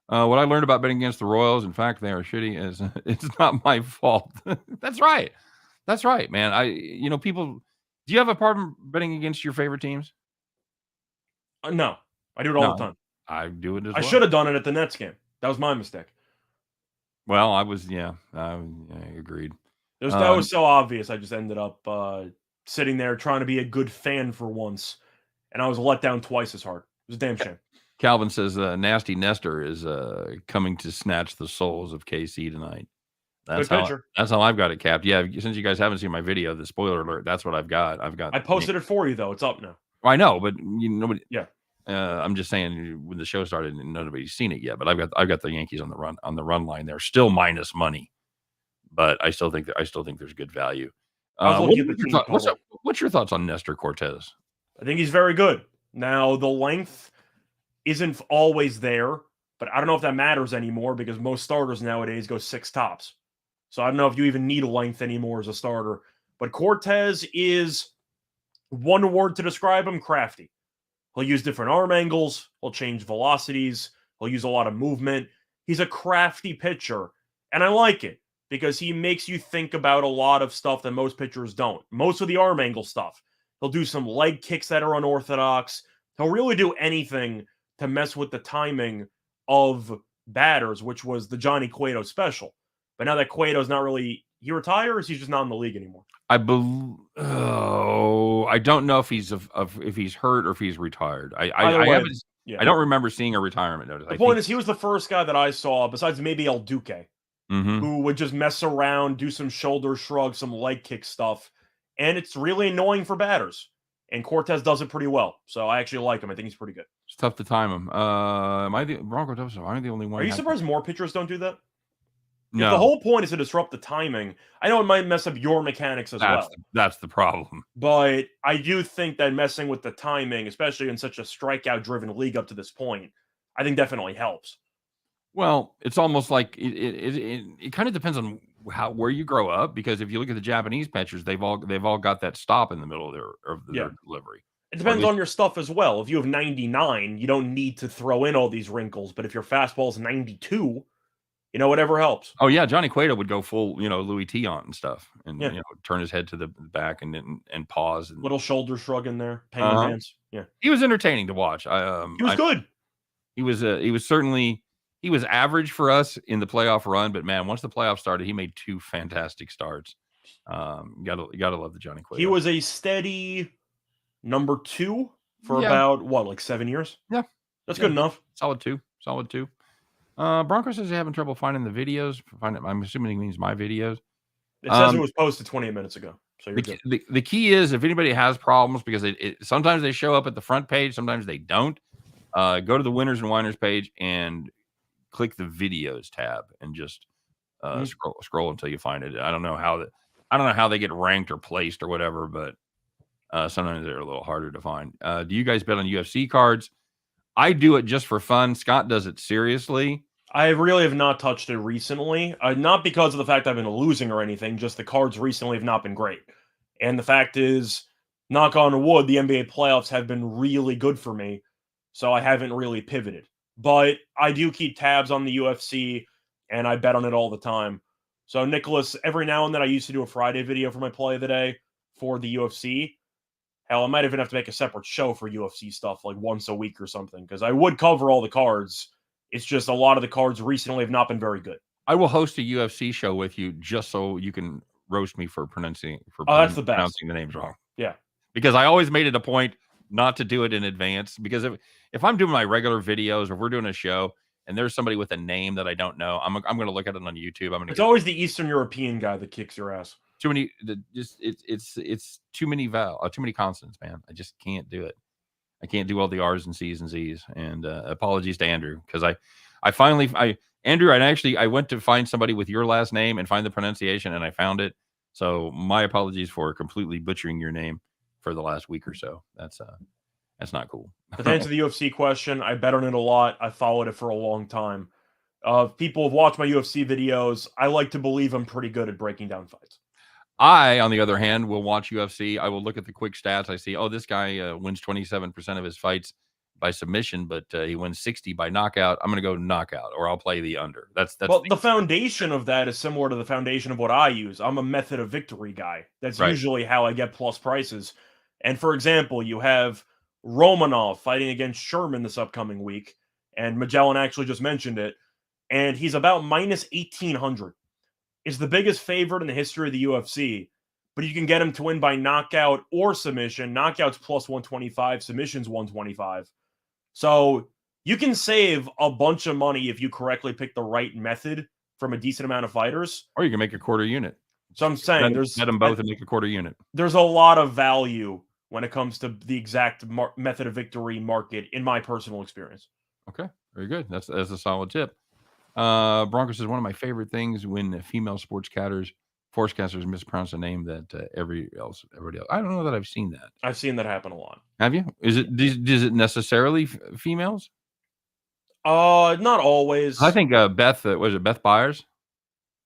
Speaker 1: What I learned about betting against the Royals, in fact, they are shitty, is it's not my fault. That's right. That's right, man. People, do you have a problem betting against your favorite teams?
Speaker 2: No, I do it all the time.
Speaker 1: I do it as well.
Speaker 2: I should have done it at the Nets game. That was my mistake.
Speaker 1: Well, I agreed.
Speaker 2: That was so obvious. I just ended up sitting there trying to be a good fan for once, and I was let down twice as hard. It was a damn shame.
Speaker 1: Calvin says, Nasty Nestor is coming to snatch the souls of KC tonight. That's how I've got it capped. Yeah, since you guys haven't seen my video, the spoiler alert, that's what I've got.
Speaker 2: I posted it for you, though. It's up now.
Speaker 1: I know, but nobody.
Speaker 2: Yeah.
Speaker 1: I'm just saying when the show started, nobody's seen it yet. But I've got the Yankees on the run line. They're still minus money, but I still think there's good value. What's your thoughts on Nestor Cortez?
Speaker 2: I think he's very good. Now the length isn't always there, but I don't know if that matters anymore because most starters nowadays go 6 tops. So I don't know if you even need a length anymore as a starter. But Cortez is, one word to describe him, crafty. He'll use different arm angles. He'll change velocities. He'll use a lot of movement. He's a crafty pitcher. And I like it because he makes you think about a lot of stuff that most pitchers don't. Most of the arm angle stuff. He'll do some leg kicks that are unorthodox. He'll really do anything to mess with the timing of batters, which was the Johnny Cueto special. But now that Cueto's not really, he retires, he's just not in the league anymore.
Speaker 1: I don't know if he's hurt or if he's retired. I don't remember seeing a retirement notice.
Speaker 2: The point is, he was the first guy that I saw, besides maybe El Duque, who would just mess around, do some shoulder shrugs, some leg kick stuff, and it's really annoying for batters. And Cortez does it pretty well, so I actually like him. I think he's pretty good.
Speaker 1: It's tough to time him. Am I the only one?
Speaker 2: Are you surprised more pitchers don't do that?
Speaker 1: No.
Speaker 2: If the whole point is to disrupt the timing, I know it might mess up your mechanics as well.
Speaker 1: That's the problem.
Speaker 2: But I do think that messing with the timing, especially in such a strikeout-driven league up to this point, I think definitely helps.
Speaker 1: Well, it's almost like it kind of depends on where you grow up, because if you look at the Japanese pitchers, they've all got that stop in the middle of their delivery.
Speaker 2: It depends on your stuff as well. If you have 99, you don't need to throw in all these wrinkles. But if your fastball's 92, whatever helps.
Speaker 1: Oh yeah, Johnny Cueto would go full, Louis T on and stuff, and turn his head to the back and pause. And
Speaker 2: little shoulder shrug in there, penguin hands. Yeah,
Speaker 1: he was entertaining to watch.
Speaker 2: He was good.
Speaker 1: He was certainly. He was average for us in the playoff run, but man, once the playoffs started, he made 2 fantastic starts. You gotta love the Johnny Cueto.
Speaker 2: He was a steady number 2 for about 7 years.
Speaker 1: Yeah,
Speaker 2: that's good enough.
Speaker 1: Solid two. Bronco says they're having trouble finding the videos. I'm assuming he means my videos.
Speaker 2: It says it was posted 28 minutes ago. So you're good.
Speaker 1: The key is, if anybody has problems, because sometimes they show up at the front page, sometimes they don't. Go to the Winners and Whiners page and click the videos tab and just scroll until you find it. I don't know how they get ranked or placed or whatever, but sometimes they're a little harder to find. Do you guys bet on UFC cards? I do it just for fun. Scott does it seriously.
Speaker 2: I really have not touched it recently. Not because of the fact I've been losing or anything, just the cards recently have not been great. And the fact is, knock on wood, the NBA playoffs have been really good for me. So I haven't really pivoted. But I do keep tabs on the UFC, and I bet on it all the time. So, Nicholas, every now and then I used to do a Friday video for my play of the day for the UFC. Hell, I might even have to make a separate show for UFC stuff like once a week or something, because I would cover all the cards. It's just a lot of the cards recently have not been very good.
Speaker 1: I will host a UFC show with you just so you can roast me for pronouncing
Speaker 2: That's the best.
Speaker 1: pronouncing the names wrong.
Speaker 2: Yeah.
Speaker 1: Because I always made it a point not to do it in advance. Because if I'm doing my regular videos or if we're doing a show and there's somebody with a name that I don't know, I'm going to look at it on YouTube.
Speaker 2: It's always the Eastern European guy that kicks your ass.
Speaker 1: Too many, it's too many too many consonants, man. I just can't do it. I can't do all the R's and C's and Z's. And apologies to Andrew, because Andrew, I went to find somebody with your last name and find the pronunciation, and I found it. So my apologies for completely butchering your name for the last week or so. That's not cool.
Speaker 2: But to answer the UFC question, I bet on it a lot. I followed it for a long time. People have watched my UFC videos. I like to believe I'm pretty good at breaking down fights.
Speaker 1: I, on the other hand, will watch UFC. I will look at the quick stats. I see, oh, this guy wins 27% of his fights by submission, but he wins 60 by knockout. I'm going to go knockout, or I'll play the under. That's
Speaker 2: well, the foundation of that is similar to the foundation of what I use. I'm a method of victory guy. That's
Speaker 1: right.
Speaker 2: Usually how I get plus prices. And for example, you have Romanov fighting against Sherman this upcoming week, and Magellan actually just mentioned it, and he's about minus 1,800. Is the biggest favorite in the history of the UFC, but you can get him to win by knockout or submission. Knockout's plus 125, submission's 125. So you can save a bunch of money if you correctly pick the right method from a decent amount of fighters.
Speaker 1: Or you can make a quarter unit.
Speaker 2: So I'm saying
Speaker 1: bet them both and make a quarter unit.
Speaker 2: There's a lot of value when it comes to the exact method of victory market, in my personal experience.
Speaker 1: Okay, very good. That's a solid tip. Broncos is one of my favorite things when female sportscasters mispronounce a name that everybody else. I don't know that I've seen that.
Speaker 2: I've seen that happen a lot.
Speaker 1: Have you? Is it necessarily females?
Speaker 2: Not always.
Speaker 1: I think Beth was it Beth Byers?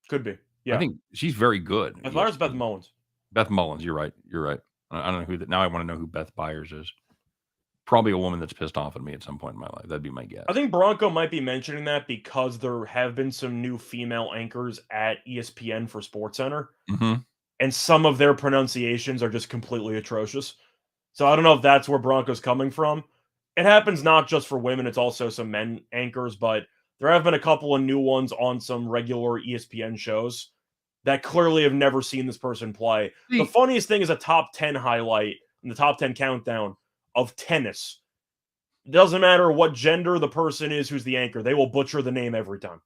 Speaker 2: Could be. Yeah,
Speaker 1: I think she's very good.
Speaker 2: Beth Byers, Beth Mullins.
Speaker 1: Beth Mullins. You're right. I don't know who that. Now I want to know who Beth Byers is. Probably a woman that's pissed off at me at some point in my life. That'd be my guess.
Speaker 2: I think Bronco might be mentioning that because there have been some new female anchors at ESPN for SportsCenter, and some of their pronunciations are just completely atrocious. So I don't know if that's where Bronco's coming from. It happens not just for women, it's also some men anchors, but there have been a couple of new ones on some regular ESPN shows that clearly have never seen this person play. The funniest thing is a top 10 highlight in the top 10 countdown of tennis. It doesn't matter what gender the person is who's the anchor. They will butcher the name every time.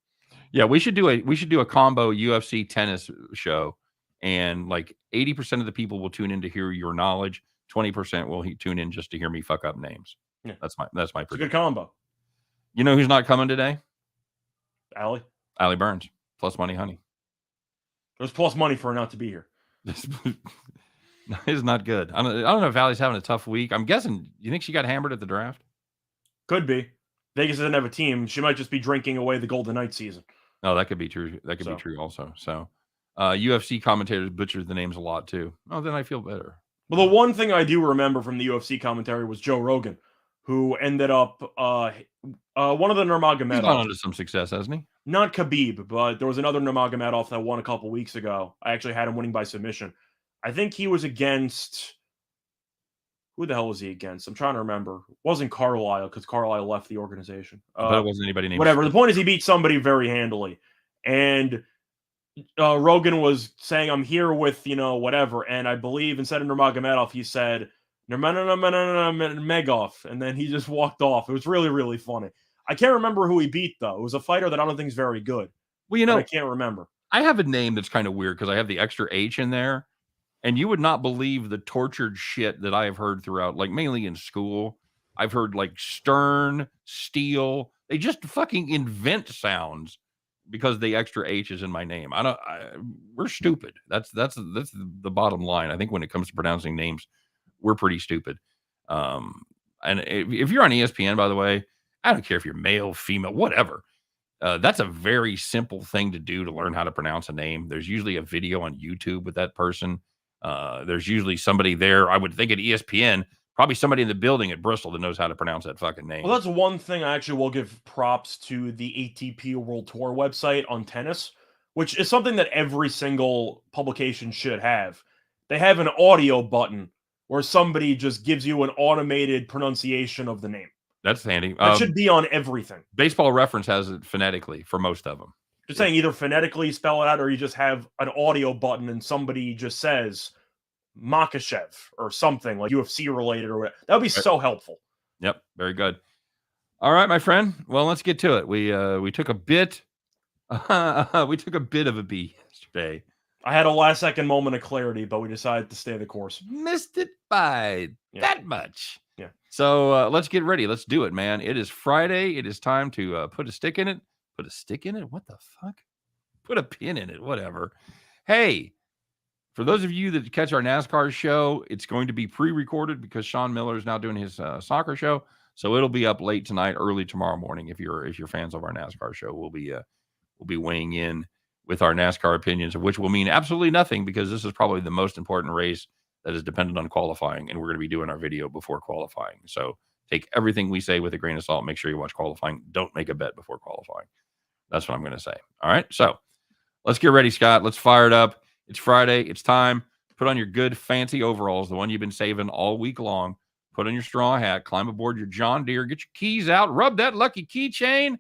Speaker 1: Yeah, we should do a combo UFC tennis show, and like 80% of the people will tune in to hear your knowledge. 20% will tune in just to hear me fuck up names.
Speaker 2: Yeah.
Speaker 1: That's my prediction.
Speaker 2: It's a good combo.
Speaker 1: You know who's not coming today?
Speaker 2: Allie
Speaker 1: Burns. Plus money, honey.
Speaker 2: There's plus money for her not to be here.
Speaker 1: It's not good. I don't know if Allie's having a tough week. I'm guessing. You think she got hammered at the draft?
Speaker 2: Could be. Vegas doesn't have a team. She might just be drinking away the Golden Knights season.
Speaker 1: Oh, that could be true. That could be true also. So, UFC commentators butchered the names a lot too. Oh, then I feel better.
Speaker 2: Well, the one thing I do remember from the UFC commentary was Joe Rogan, who ended up one of the Nurmagomedov.
Speaker 1: He's gone on to some success, hasn't he?
Speaker 2: Not Khabib, but there was another Nurmagomedov that won a couple weeks ago. I actually had him winning by submission. I think he was against... Who the hell was he against? I'm trying to remember. It wasn't Carlisle, because Carlisle left the organization.
Speaker 1: But it wasn't anybody named...
Speaker 2: Whatever. The point is he beat somebody very handily. And Rogan was saying, I'm here with, whatever. And I believe instead of Nurmagomedov, he said, Nurmagomedov. And then he just walked off. It was really, really funny. I can't remember who he beat, though. It was a fighter that I don't think is very good.
Speaker 1: Well,
Speaker 2: I can't remember.
Speaker 1: I have a name that's kind of weird because I have the extra H in there. And you would not believe the tortured shit that I have heard throughout, like mainly in school. I've heard like Stern, Steel. They just fucking invent sounds because the extra H is in my name. We're stupid. That's the bottom line. I think when it comes to pronouncing names, we're pretty stupid. And if you're on ESPN, by the way, I don't care if you're male, female, whatever. That's a very simple thing to do to learn how to pronounce a name. There's usually a video on YouTube with that person. There's usually somebody there. I would think at ESPN Probably somebody in the building at Bristol that knows how to pronounce that fucking name.
Speaker 2: Well, that's one thing I actually will give props to the ATP World Tour website on tennis, which is something that every single publication should have. They have an audio button where somebody just gives you an automated pronunciation of the name.
Speaker 1: That's handy.
Speaker 2: That should be on everything.
Speaker 1: Baseball Reference has it phonetically for most of them.
Speaker 2: Just saying, either phonetically spell it out, or you just have an audio button and somebody just says Makachev or something like UFC related or whatever. That would be so helpful.
Speaker 1: Yep, very good. All right, my friend. Well, let's get to it. We took a bit of a beat yesterday.
Speaker 2: I had a last second moment of clarity, but we decided to stay the course.
Speaker 1: Missed it by that much.
Speaker 2: Yeah.
Speaker 1: So let's get ready. Let's do it, man. It is Friday. It is time to put a stick in it. Put a stick in it? What the fuck? Put a pin in it. Whatever. Hey, for those of you that catch our NASCAR show, it's going to be pre-recorded because Sean Miller is now doing his soccer show. So it'll be up late tonight, early tomorrow morning. If you're fans of our NASCAR show, we'll be weighing in with our NASCAR opinions, which will mean absolutely nothing because this is probably the most important race that is dependent on qualifying, and we're going to be doing our video before qualifying. So take everything we say with a grain of salt. Make sure you watch qualifying. Don't make a bet before qualifying. That's what I'm going to say. All right. So let's get ready, Scott. Let's fire it up. It's Friday. It's time. Put on your good fancy overalls, the one you've been saving all week long. Put on your straw hat. Climb aboard your John Deere. Get your keys out. Rub that lucky keychain.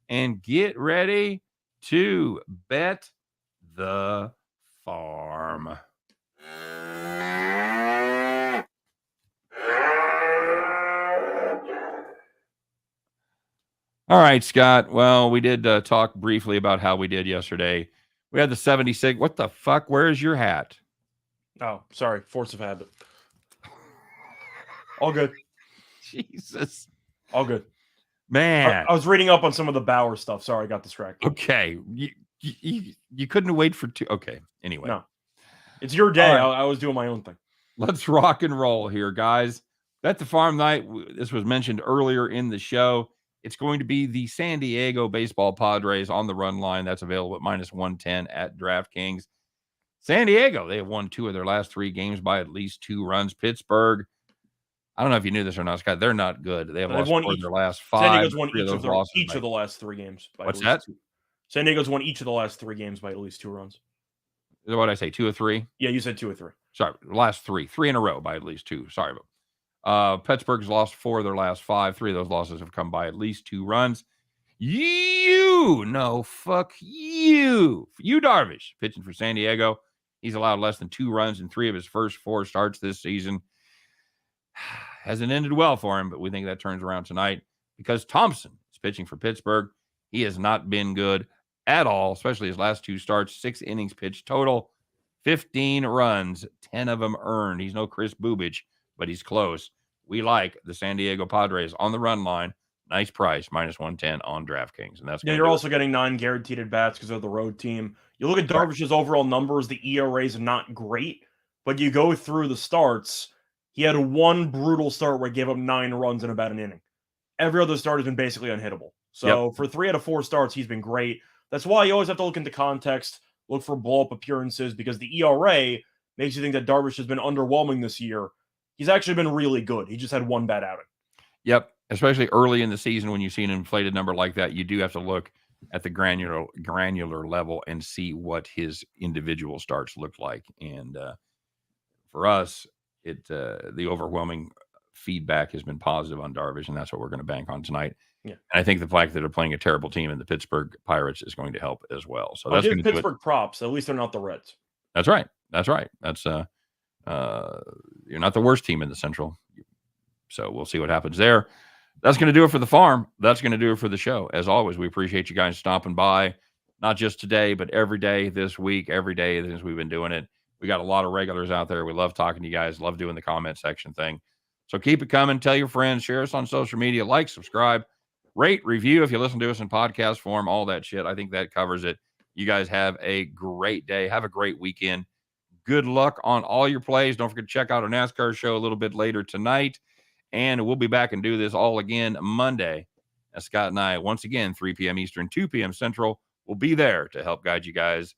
Speaker 1: And get ready to bet the farm. All right, Scott. Well, we did talk briefly about how we did yesterday. We had the 76. What the fuck? Where's your hat?
Speaker 2: Oh, sorry. Force of habit. All good.
Speaker 1: Jesus.
Speaker 2: All good.
Speaker 1: Man.
Speaker 2: I was reading up on some of the Bauer stuff. Sorry, I got distracted.
Speaker 1: Okay. You couldn't wait for two. Okay. Anyway.
Speaker 2: No. It's your day.
Speaker 1: Right.
Speaker 2: I was doing my own thing.
Speaker 1: Let's rock and roll here, guys. Bet the farm night. This was mentioned earlier in the show. It's going to be the San Diego baseball Padres on the run line. That's available at -110 at DraftKings. San Diego, they have won 2 of their last 3 games by at least 2 runs. Pittsburgh, I don't know if you knew this or not, Scott. They're not good. They have lost 4 of their last 5.
Speaker 2: San Diego's won each of the last 3 games.
Speaker 1: What's that?
Speaker 2: San Diego's won each of the last 3 games by at least 2 runs.
Speaker 1: What did I say? 2 or 3?
Speaker 2: Yeah, you said 2 or 3.
Speaker 1: Sorry, last 3 in a row by at least 2. Sorry about. Pittsburgh's lost 4 of their last 5. 3 of those losses have come by at least 2 runs. Fuck you. You Darvish pitching for San Diego. He's allowed less than 2 runs in 3 of his first 4 starts this season. Hasn't ended well for him, but we think that turns around tonight because Thompson is pitching for Pittsburgh. He has not been good at all, especially his last 2 starts. 6 innings pitched total, 15 runs, 10 of them earned. He's no Chris Bubich, but he's close. We like the San Diego Padres on the run line. Nice price, -110 on DraftKings. And that's
Speaker 2: you're also getting 9 guaranteed at bats because of the road team. You look at Darvish's overall numbers, the ERA is not great, but you go through the starts, he had 1 brutal start where he gave up 9 runs in about an inning. Every other start has been basically unhittable. So for 3 out of 4 starts, he's been great. That's why you always have to look into context, look for blow-up appearances, because the ERA makes you think that Darvish has been underwhelming this year. He's actually been really good. He just had 1 bad outing.
Speaker 1: Yep. Especially early in the season when you see an inflated number like that, you do have to look at the granular level and see what his individual starts look like. And for us, the overwhelming feedback has been positive on Darvish, and that's what we're going to bank on tonight. Yeah. And I think the fact that they're playing a terrible team in the Pittsburgh Pirates is going to help as well. So that's
Speaker 2: give Pittsburgh props. At least they're not the Reds.
Speaker 1: That's right. That's right. That's you're not the worst team in the Central. So we'll see what happens there. That's going to do it for the farm. That's going to do it for the show. As always, we appreciate you guys stopping by, not just today, but every day this week, every day since we've been doing it. We got a lot of regulars out there. We love talking to you guys, love doing the comment section thing. So keep it coming. Tell your friends, share us on social media, like, subscribe, rate, review if you listen to us in podcast form, all that shit. I think that covers it. You guys have a great day. Have a great weekend. Good luck on all your plays. Don't forget to check out our NASCAR show a little bit later tonight. And we'll be back and do this all again Monday. As Scott and I, once again, 3 p.m. Eastern, 2 p.m. Central, will be there to help guide you guys